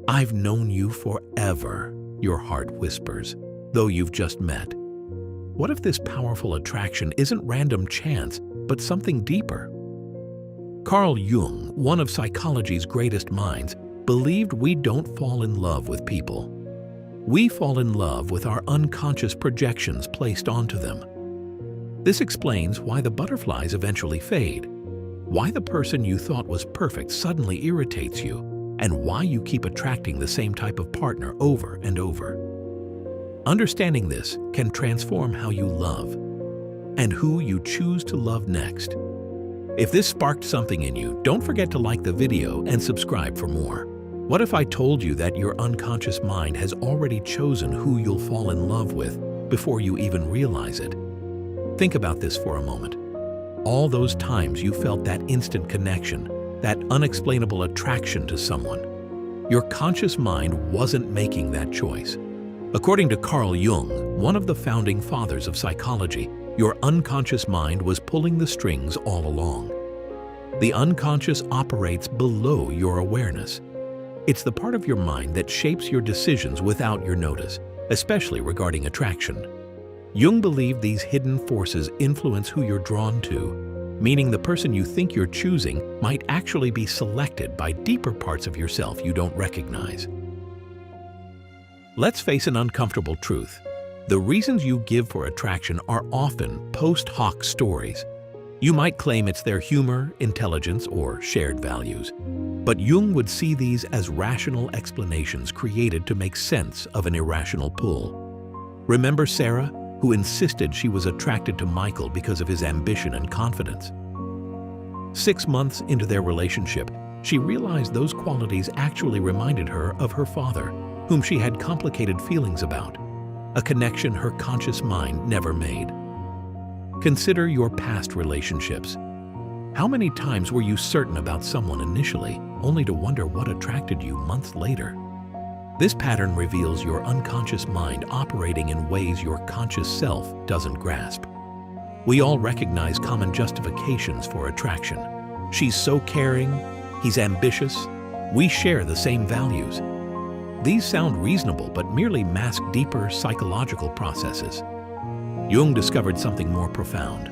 "I've known you forever," your heart whispers, though you've just met. What if this powerful attraction isn't random chance, but something deeper? Carl Jung, one of psychology's greatest minds, believed we don't fall in love with people. We fall in love with our unconscious projections placed onto them. This explains why the butterflies eventually fade, why the person you thought was perfect suddenly irritates you, and why you keep attracting the same type of partner over and over. Understanding this can transform how you love and who you choose to love next. If this sparked something in you, don't forget to like the video and subscribe for more. What if I told you that your unconscious mind has already chosen who you'll fall in love with before you even realize it? Think about this for a moment. All those times you felt that instant connection, that unexplainable attraction to someone. Your conscious mind wasn't making that choice. According to Carl Jung, one of the founding fathers of psychology, your unconscious mind was pulling the strings all along. The unconscious operates below your awareness. It's the part of your mind that shapes your decisions without your notice, especially regarding attraction. Jung believed these hidden forces influence who you're drawn to, meaning the person you think you're choosing might actually be selected by deeper parts of yourself you don't recognize. Let's face an uncomfortable truth. The reasons you give for attraction are often post hoc stories. You might claim it's their humor, intelligence, or shared values. But Jung would see these as rational explanations created to make sense of an irrational pull. Remember Sarah, who insisted she was attracted to Michael because of his ambition and confidence? 6 months into their relationship, she realized those qualities actually reminded her of her father, whom she had complicated feelings about, a connection her conscious mind never made. Consider your past relationships. How many times were you certain about someone initially, only to wonder what attracted you months later? This pattern reveals your unconscious mind operating in ways your conscious self doesn't grasp. We all recognize common justifications for attraction. She's so caring, he's ambitious, we share the same values. These sound reasonable but merely mask deeper psychological processes. Jung discovered something more profound.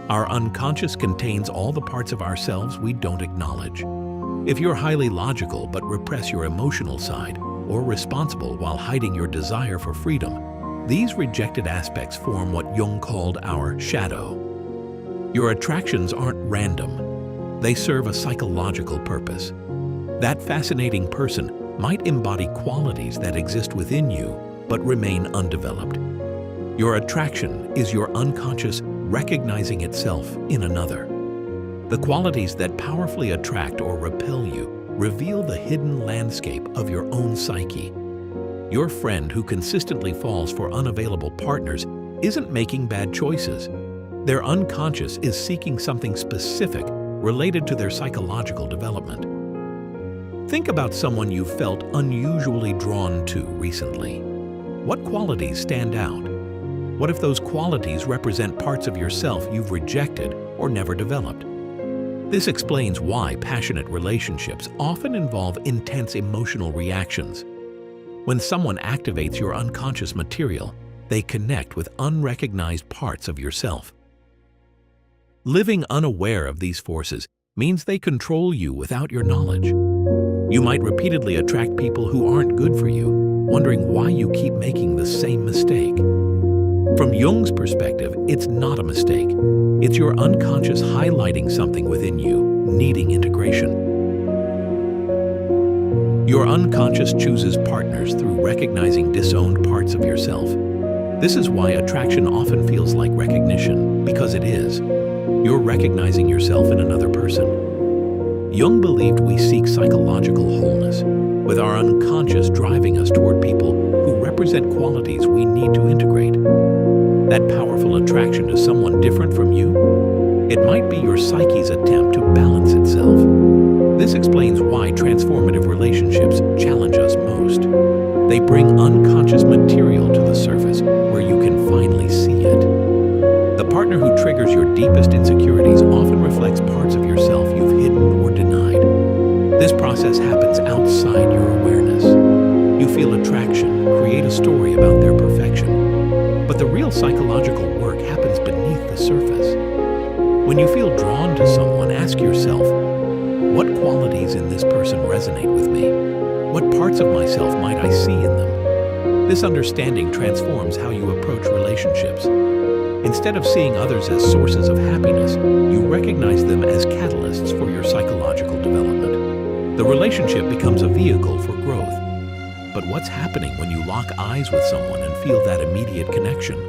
Our unconscious contains all the parts of ourselves we don't acknowledge. If you're highly logical but repress your emotional side, or responsible while hiding your desire for freedom, these rejected aspects form what Jung called our shadow. Your attractions aren't random. They serve a psychological purpose. That fascinating person might embody qualities that exist within you but remain undeveloped. Your attraction is your unconscious recognizing itself in another. The qualities that powerfully attract or repel you reveal the hidden landscape of your own psyche. Your friend who consistently falls for unavailable partners isn't making bad choices. Their unconscious is seeking something specific related to their psychological development. Think about someone you felt unusually drawn to recently. What qualities stand out? What if those qualities represent parts of yourself you've rejected or never developed? This explains why passionate relationships often involve intense emotional reactions. When someone activates your unconscious material, they connect with unrecognized parts of yourself. Living unaware of these forces means they control you without your knowledge. You might repeatedly attract people who aren't good for you, wondering why you keep making the same mistake. From Jung's perspective, it's not a mistake. It's your unconscious highlighting something within you, needing integration. Your unconscious chooses partners through recognizing disowned parts of yourself. This is why attraction often feels like recognition, because it is. You're recognizing yourself in another person. Jung believed we seek psychological wholeness, with our unconscious driving us toward people who represent qualities we need to integrate. That powerful attraction to someone different from you? It might be your psyche's attempt to balance itself. This explains why transformative relationships challenge us most. They bring unconscious material to the surface where you can finally see it. The partner who triggers your deepest insecurities often reflects parts of yourself you've hidden or denied. This process happens outside your awareness. psychological work happens beneath the surface. When you feel drawn to someone, ask yourself, what qualities in this person resonate with me? What parts of myself might I see in them? This understanding transforms how you approach relationships. Instead of seeing others as sources of happiness, you recognize them as catalysts for your psychological development. The relationship becomes a vehicle for growth. But what's happening when you lock eyes with someone and feel that immediate connection?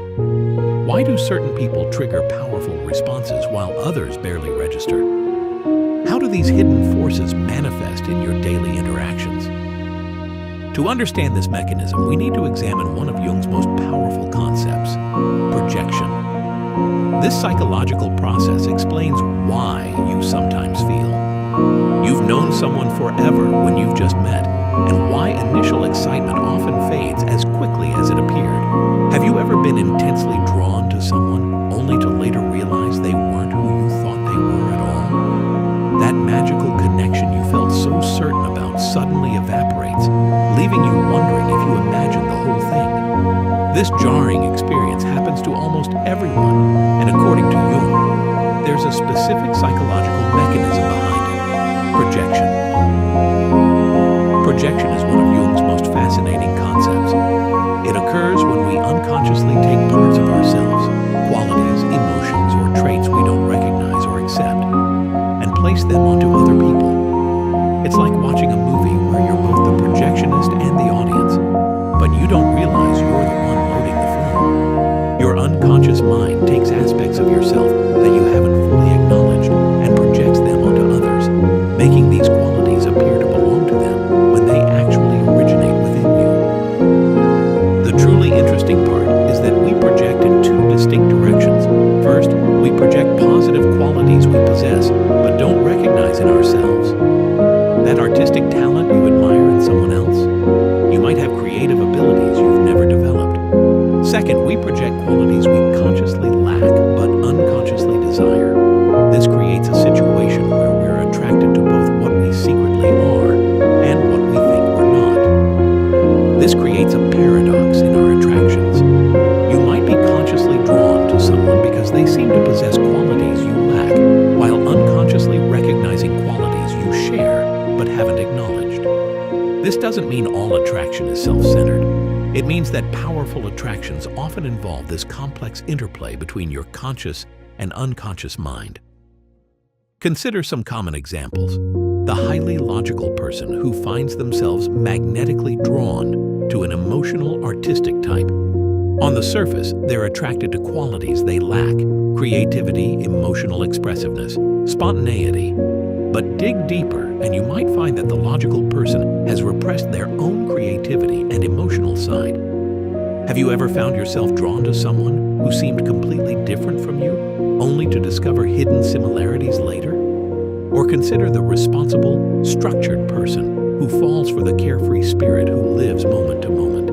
Why do certain people trigger powerful responses while others barely register? How do these hidden forces manifest in your daily interactions? To understand this mechanism, we need to examine one of Jung's most powerful concepts, projection. This psychological process explains why you sometimes feel you've known someone forever when you've just met, and why initial excitement often fades as quickly as it appeared. Have you ever been intensely drawn to someone only to later realize they weren't who you thought they were at all? That magical connection you felt so certain about suddenly evaporates, leaving you wondering if you imagined the whole thing. This jarring experience happens to almost everyone, and according to Jung, there's a specific psychological mechanism behind it: projection. Projection is one of Jung's most fascinating concepts. It occurs when we unconsciously take parts of ourselves, qualities, emotions, or traits we don't recognize or accept, and place them onto other people. It's like watching a movie where you're both the projectionist and the audience, but you don't realize you're the one loading the film. Your unconscious mind takes aspects of yourself that you haven't fully acknowledged and projects them onto others, making these qualities appear to belong to them when they actually originate within you. The truly interesting part is that we project in two distinct directions. First, we project positive qualities we possess but don't recognize in ourselves. That artistic talent you admire in someone else. You might have creative abilities you've never developed. Second, we project qualities we consciously lack but unconsciously desire. This creates a situation where we're attracted to both what we secretly are and what we think we're not. This creates a paradox in our attractions. You might be consciously drawn to someone because they seem to possess qualities you lack, while unconsciously recognizing qualities you share but haven't acknowledged. This doesn't mean all attraction is self-centered. It means that powerful attractions often involve this complex interplay between your conscious and unconscious mind. Consider some common examples. The highly logical person who finds themselves magnetically drawn to an emotional, artistic type. On the surface, they're attracted to qualities they lack: creativity, emotional expressiveness, spontaneity. But dig deeper, and you might find that the logical person has repressed their own creativity and emotional side. Have you ever found yourself drawn to someone who seemed completely different from you, only to discover hidden similarities later? Or consider the responsible, structured person who falls for the carefree spirit who lives moment to moment.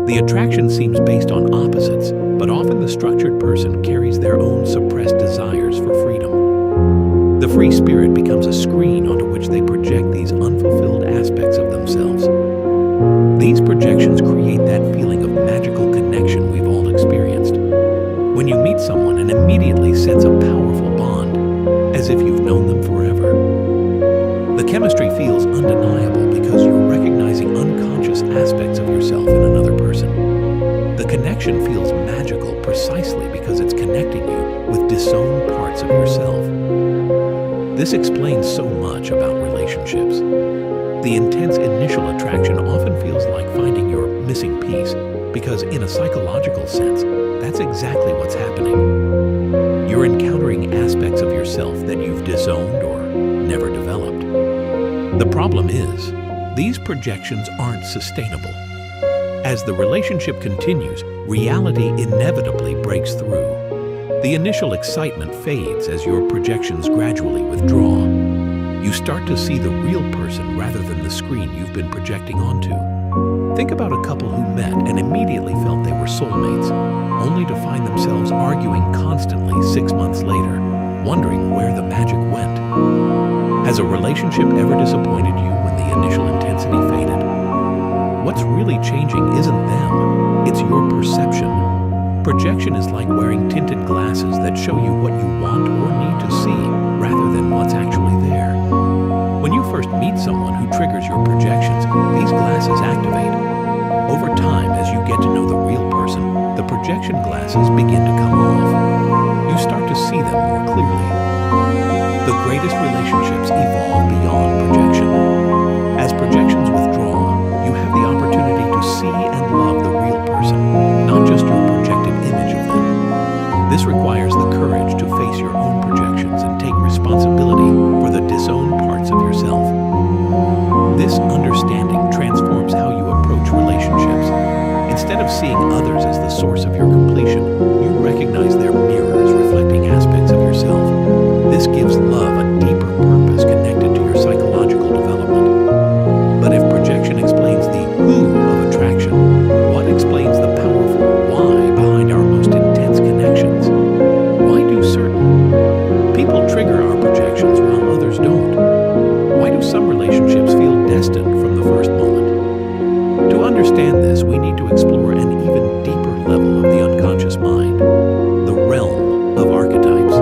The attraction seems based on opposites, but often the structured person carries their own suppressed desires for freedom. The free spirit becomes a screen onto which they project these unfulfilled aspects of themselves. These projections create that feeling of magical connection we've all experienced. When you meet someone and immediately sense a powerful bond, as if you've known them forever. The chemistry feels undeniable because you're recognizing unconscious aspects of yourself in another person. The connection feels magical precisely because it's connecting you with disowned parts of yourself. This explains so much about relationships. The intense initial attraction often feels like finding your missing piece, because in a psychological sense, that's exactly what's happening. You're encountering aspects of yourself that you've disowned or never developed. The problem is, these projections aren't sustainable. As the relationship continues, reality inevitably breaks through. The initial excitement fades as your projections gradually withdraw. You start to see the real person rather than the screen you've been projecting onto. Think about a couple who met and immediately felt they were soulmates, only to find themselves arguing constantly 6 months later, wondering where the magic went. Has a relationship ever disappointed you when the initial intensity faded? What's really changing isn't them, it's your perception. Projection is like wearing tinted glasses that show you what you want or need to see, rather than what's actually there. When you first meet someone who triggers your projections, these glasses activate. Over time, as you get to know the real person, the projection glasses begin to come off. You start to see them more clearly. The greatest relationships evolve beyond projection. As projections withdraw, you have the opportunity to see and love the real person, not just your projected image of them. This requires the courage to face your own projections and take responsibility for the disowned parts of yourself. This understanding transforms how you approach relationships. Instead of seeing others as the source of your completion, you recognize their mirrors reflecting aspects of yourself. This gives love a deeper purpose connected to your psychological development. But if projection explains the who of attraction, what explains the powerful why behind our most intense connections? Why do certain people trigger our projections while others don't? Why do some relationships feel destined from the first moment? To understand this, we need to explore an even deeper level of the unconscious mind, the realm of archetypes.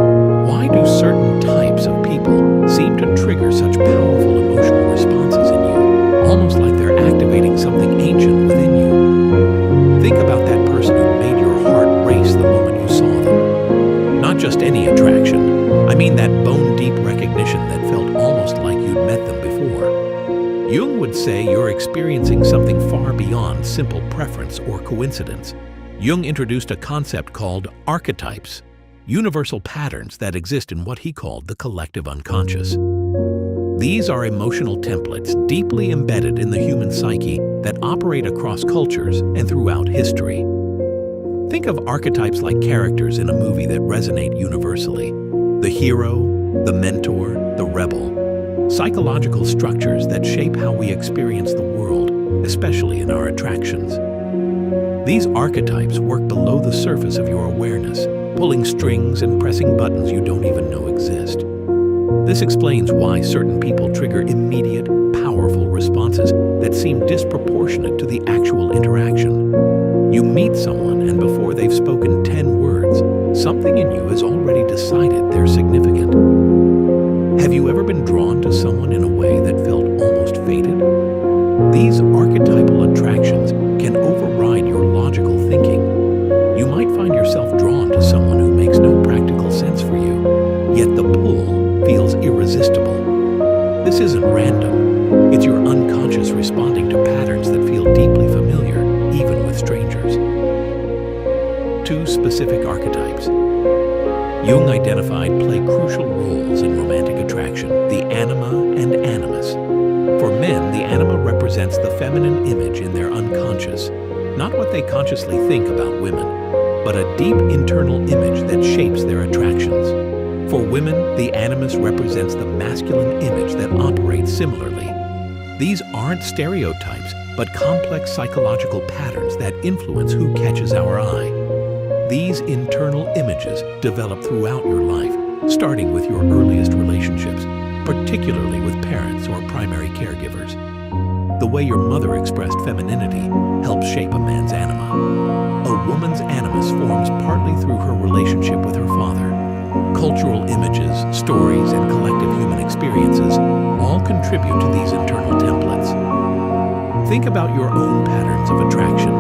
Why do certain types of people seem to trigger such powerful emotional responses in you, almost like they're activating something ancient within you? Think about that person who made your heart race the moment you saw them. Not just any attraction, I mean that bone-deep recognition that felt almost like you'd met them before. Jung would say you're experiencing something far beyond simple preference or coincidence. Jung introduced a concept called archetypes, universal patterns that exist in what he called the collective unconscious. These are emotional templates deeply embedded in the human psyche that operate across cultures and throughout history. Think of archetypes like characters in a movie that resonate universally: the hero, the mentor, the rebel. Psychological structures that shape how we experience the world, especially in our attractions. These archetypes work below the surface of your awareness, pulling strings and pressing buttons you don't even know exist. This explains why certain people trigger immediate, powerful responses that seem disproportionate to the actual interaction. You meet someone, and before they've spoken 10 words, something in you has already decided they're significant. Have you ever been drawn to someone in a way that felt almost fated? These archetypal attractions can override your logical thinking. You might find yourself drawn to someone who makes no practical sense for you, yet the pull feels irresistible. This isn't random. It's your unconscious responding to patterns that feel deeply familiar, even with strangers. 2 specific archetypes Jung identified play crucial roles in romantic attraction: the anima and animus. For men, the anima represents the feminine image in their unconscious, not what they consciously think about women, but a deep internal image that shapes their attractions. For women, the animus represents the masculine image that operates similarly. These aren't stereotypes, but complex psychological patterns that influence who catches our eye. These internal images develop throughout your life, starting with your earliest relationships, particularly with parents or primary caregivers. The way your mother expressed femininity helps shape a man's anima. A woman's animus forms partly through her relationship with her father. Cultural images, stories, and collective human experiences all contribute to these internal templates. Think about your own patterns of attraction.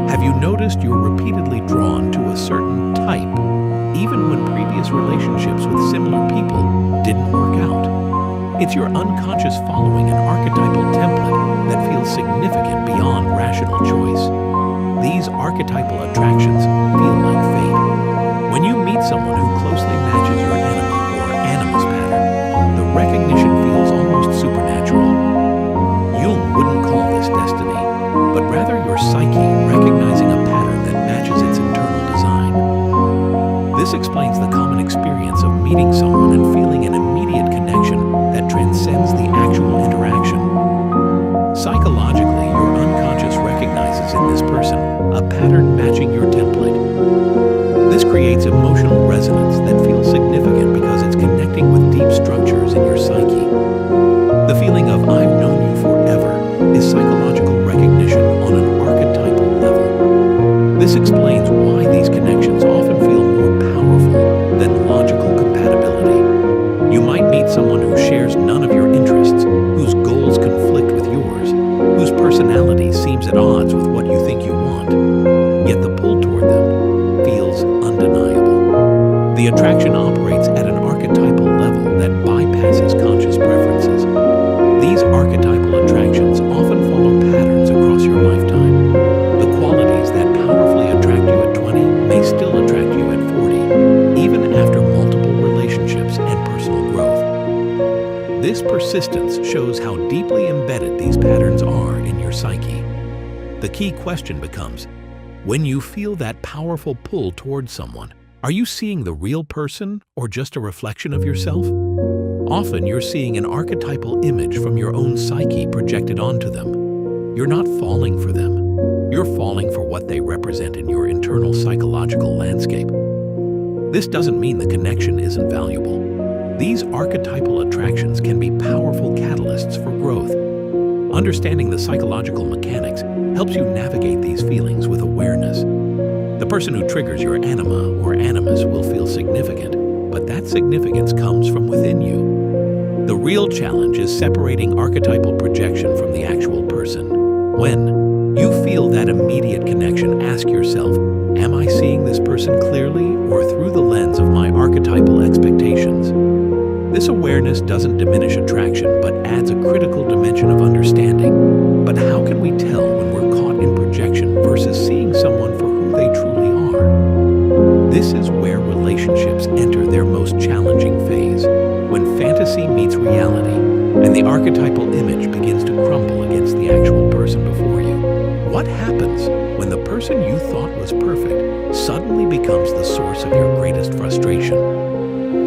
Have you noticed you're repeatedly drawn to a certain type, even when previous relationships with similar people didn't work out? It's your unconscious following an archetypal template that feels significant beyond rational choice. These archetypal attractions feel like fate. When you meet someone who closely matches your anima or animus pattern, the recognition feels almost supernatural. Jung wouldn't call this destiny, but rather your psyche recognizing a pattern that matches its internal design. This explains the common experience of meeting someone and feeling an immediate connection that transcends the actual interaction. Psychologically, your unconscious recognizes in this person a pattern matching your template. This creates emotional resonance that feels significant because This persistence shows how deeply embedded these patterns are in your psyche. The key question becomes, when you feel that powerful pull towards someone, are you seeing the real person or just a reflection of yourself? Often you're seeing an archetypal image from your own psyche projected onto them. You're not falling for them. You're falling for what they represent in your internal psychological landscape. This doesn't mean the connection isn't valuable. These archetypal attractions can be powerful catalysts for growth. Understanding the psychological mechanics helps you navigate these feelings with awareness. The person who triggers your anima or animus will feel significant, but that significance comes from within you. The real challenge is separating archetypal projection from the actual person. When you feel that immediate connection, ask yourself, am I seeing this person clearly or through the lens of my archetypal expectations? This awareness doesn't diminish attraction, but adds a critical dimension of understanding. But how can we tell when we're caught in projection versus seeing someone for who they truly are? This is where relationships enter their most challenging phase, when fantasy meets reality, and the archetypal image begins to crumble against the actual person before you. What happens when the person you thought was perfect suddenly becomes the source of your greatest frustration?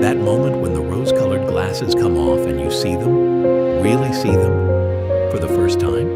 That moment when the rose-colored glasses come off and you see them, really see them, for the first time?